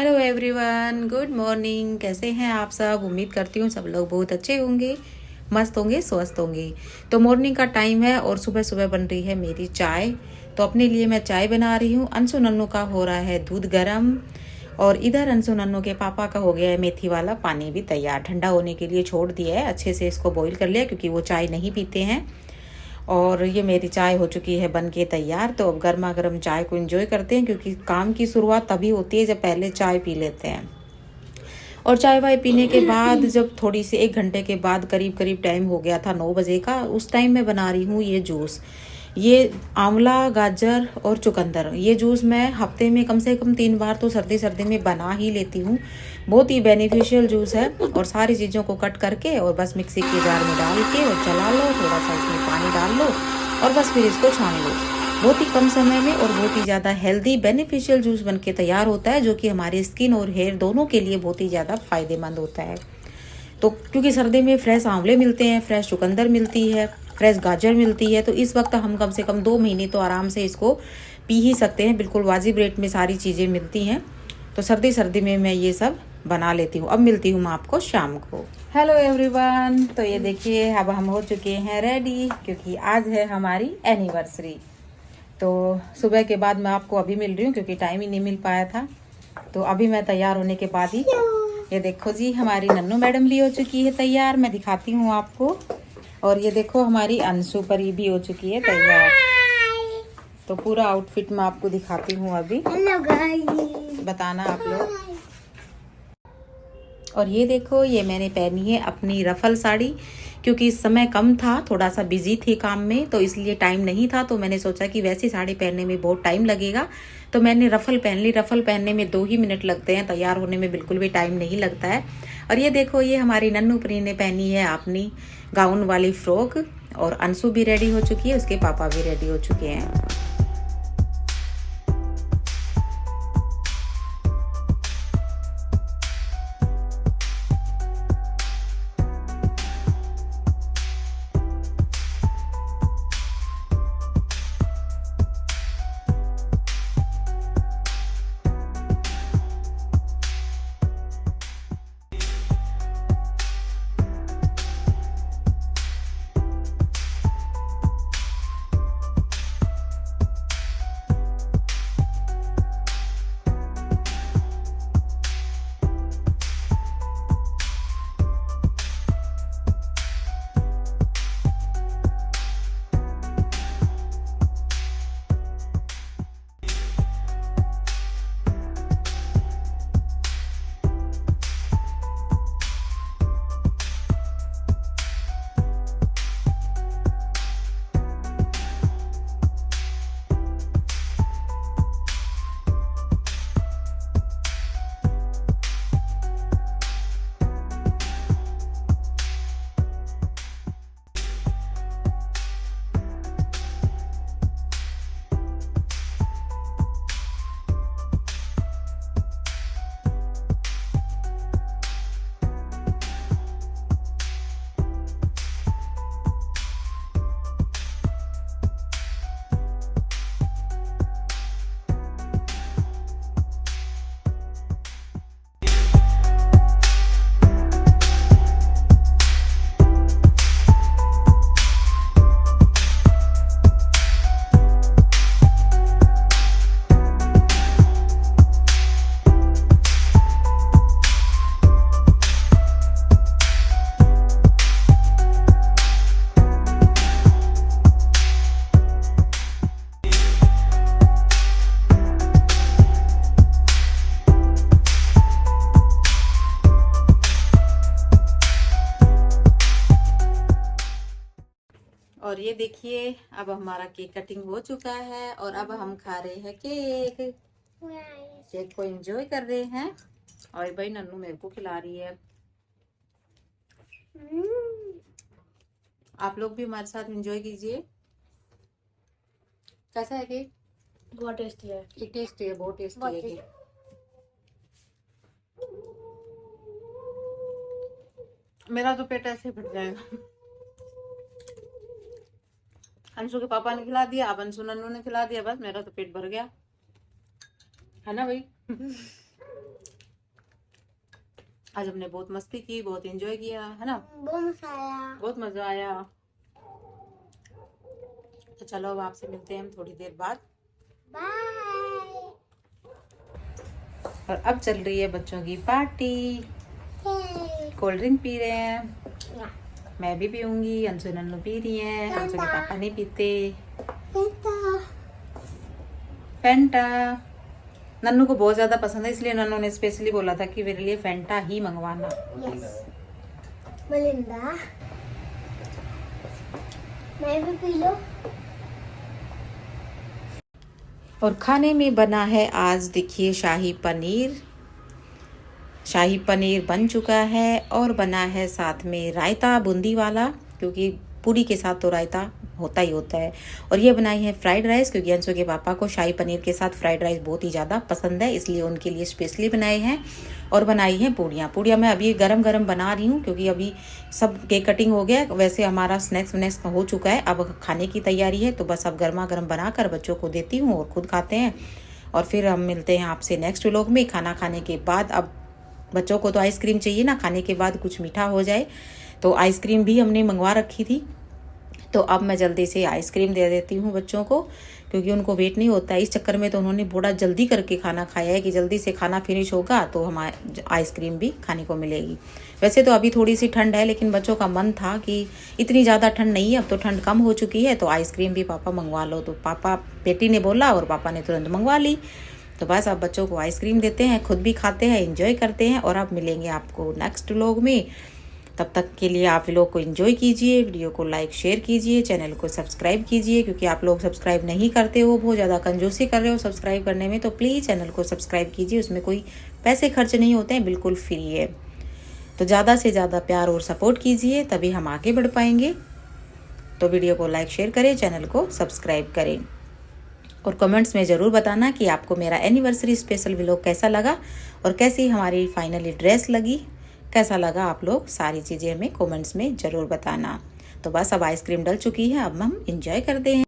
Hello everyone, good morning. कैसे हैं आप सब? उम्मीद करती हूँ सब लोग बहुत अच्छे होंगे, मस्त होंगे, स्वस्थ होंगे। तो मॉर्निंग का टाइम है और सुबह सुबह बन रही है मेरी चाय। तो अपने लिए मैं चाय बना रही हूँ। अंशु नन्नू का हो रहा है दूध गरम और इधर अंशु नन्नू के पापा का हो गया है मेथी वाला पानी भी तैयार। ठंडा होने के लिए छोड़ दिया है, अच्छे से इसको बॉईल कर लिया क्योंकि वो चाय नहीं पीते हैं। और ये मेरी चाय हो चुकी है बन के तैयार। तो अब गर्मा गर्म चाय को एंजॉय करते हैं क्योंकि काम की शुरुआत तभी होती है जब पहले चाय पी लेते हैं। और चाय वाय पीने के बाद जब थोड़ी सी 1 घंटे के बाद करीब करीब टाइम हो गया था 9 बजे का, उस टाइम मैं बना रही हूँ ये जूस। ये आंवला, गाजर और चुकंदर, ये जूस मैं हफ्ते में कम से कम 3 बार तो सर्दी सर्दी में बना ही लेती हूँ। बहुत ही बेनिफिशियल जूस है। और सारी चीज़ों को कट करके और बस मिक्सी के जार में डाल के और चला लो, थोड़ा सा इसमें पानी डाल लो और बस फिर इसको छान लो। बहुत ही कम समय में और बहुत ही ज़्यादा हेल्दी बेनिफिशियल जूस बनके तैयार होता है, जो कि हमारे स्किन और हेयर दोनों के लिए बहुत ही ज़्यादा फायदेमंद होता है। तो क्योंकि सर्दी में फ्रेश आंवले मिलते हैं, फ्रेश चुकंदर मिलती है, फ्रेश गाजर मिलती है, तो इस वक्त हम कम से कम 2 महीने तो आराम से इसको पी ही सकते हैं। बिल्कुल वाजिब रेट में सारी चीज़ें मिलती हैं। तो सर्दी सर्दी में मैं ये सब बना लेती हूँ। अब मिलती हूँ मैं आपको शाम को। हेलो एवरीवन, तो ये देखिए अब हम हो चुके हैं रेडी क्योंकि आज है हमारी एनिवर्सरी। तो सुबह के बाद मैं आपको अभी मिल रही हूँ क्योंकि टाइम ही नहीं मिल पाया था। तो अभी मैं तैयार होने के बाद ही, ये देखो जी हमारी नन्नू मैडम भी हो चुकी है तैयार, मैं दिखाती हूँ आपको। और ये देखो हमारी अंशु परी भी हो चुकी है तैयार। तो पूरा आउटफिट मैं आपको दिखाती हूँ अभी। हेलो गाइस, बताना आप लोग। और ये देखो ये मैंने पहनी है अपनी रफल साड़ी क्योंकि इस समय कम था, थोड़ा सा बिजी थी काम में, तो इसलिए टाइम नहीं था। तो मैंने सोचा कि वैसी साड़ी पहनने में बहुत टाइम लगेगा, तो मैंने रफल पहन ली। रफल पहनने में 2 ही मिनट लगते हैं, तैयार होने में बिल्कुल भी टाइम नहीं लगता है। और ये देखो ये हमारी नन्नू प्री ने पहनी है अपनी गाउन वाली फ्रॉक। और अंशु भी रेडी हो चुकी है, उसके पापा भी रेडी हो चुके हैं। और ये देखिए अब हमारा केक कटिंग हो चुका है और अब हम खा रहे हैं केक। केक को एंजॉय कर रहे हैं। और भाई नन्नू मेरे को खिला रही है। आप लोग भी हमारे साथ एंजॉय कीजिए। कैसा है केक? बहुत टेस्टी है। टेस्टी है, बहुत टेस्टी है केक। मेरा तो पेट ऐसे फट जाएगा। अंशु के पापा ने खिला दिया, अब अंशु नन्नू ने खिला दिया, बस मेरा तो पेट भर गया है ना भाई। आज हमने बहुत मस्ती की, बहुत एंजॉय किया, है ना? बहुत मजा आया। तो चलो अब आपसे मिलते हैं हम थोड़ी देर बाद। बाय। और अब चल रही है बच्चों की पार्टी। कोल्ड ड्रिंक पी रहे हैं। मैं भी पीऊंगी, अंशु नन्नू पी रही हैं। अंशु के पापा नहीं पीते। फैंटा। नन्नू को बहुत ज्यादा पसंद है, इसलिए नन्नू ने स्पेशली बोला था कि मेरे लिए फैंटा ही मंगवाना। मलिंदा, मैं भी पी लो। और खाने में बना है आज देखिए शाही पनीर। शाही पनीर बन चुका है और बना है साथ में रायता बूंदी वाला, क्योंकि पूरी के साथ तो रायता होता ही होता है। और ये बनाई है फ्राइड राइस, क्योंकि अंशु के पापा को शाही पनीर के साथ फ्राइड राइस बहुत ही ज़्यादा पसंद है, इसलिए उनके लिए स्पेशली बनाए हैं। और बनाई है पूड़ियाँ मैं अभी गरम गरम बना रही हूँ, क्योंकि अभी सब केक कटिंग हो गया। वैसे हमारा स्नैक्स वनैक्स हो चुका है, अब खाने की तैयारी है। तो बस अब गर्मा गर्म बना कर बच्चों को देती हूँ और खुद खाते हैं। और फिर हम मिलते हैं आपसे नेक्स्ट व्लॉग में खाना खाने के बाद। अब बच्चों को तो आइसक्रीम चाहिए ना, खाने के बाद कुछ मीठा हो जाए। तो आइसक्रीम भी हमने मंगवा रखी थी, तो अब मैं जल्दी से आइसक्रीम दे देती हूँ बच्चों को, क्योंकि उनको वेट नहीं होता है। इस चक्कर में तो उन्होंने बड़ा जल्दी करके खाना खाया है कि जल्दी से खाना फिनिश होगा तो हमारे आइसक्रीम भी खाने को मिलेगी। वैसे तो अभी थोड़ी सी ठंड है, लेकिन बच्चों का मन था कि इतनी ज़्यादा ठंड नहीं है, अब तो ठंड कम हो चुकी है, तो आइसक्रीम भी पापा मंगवा लो। तो पापा बेटी ने बोला और पापा ने तुरंत मंगवा ली। तो बस अब बच्चों को आइसक्रीम देते हैं, खुद भी खाते हैं, एंजॉय करते हैं। और अब मिलेंगे आपको नेक्स्ट व्लॉग में। तब तक के लिए आप व्लॉग को एंजॉय कीजिए, वीडियो को लाइक शेयर कीजिए, चैनल को सब्सक्राइब कीजिए, क्योंकि आप लोग सब्सक्राइब नहीं करते हो, बहुत ज़्यादा कंजूसी कर रहे हो सब्सक्राइब करने में। तो प्लीज़ चैनल को सब्सक्राइब कीजिए, उसमें कोई पैसे खर्च नहीं होते हैं, बिल्कुल फ्री है। तो ज़्यादा से ज़्यादा प्यार और सपोर्ट कीजिए, तभी हम आगे बढ़ पाएंगे। तो वीडियो को लाइक शेयर करें, चैनल को सब्सक्राइब करें, और कमेंट्स में ज़रूर बताना कि आपको मेरा एनिवर्सरी स्पेशल व्लॉग कैसा लगा और कैसी हमारी फाइनली ड्रेस लगी, कैसा लगा आप लोग, सारी चीज़ें हमें कमेंट्स में ज़रूर बताना। तो बस अब आइसक्रीम डल चुकी है, अब हम इंजॉय करते हैं।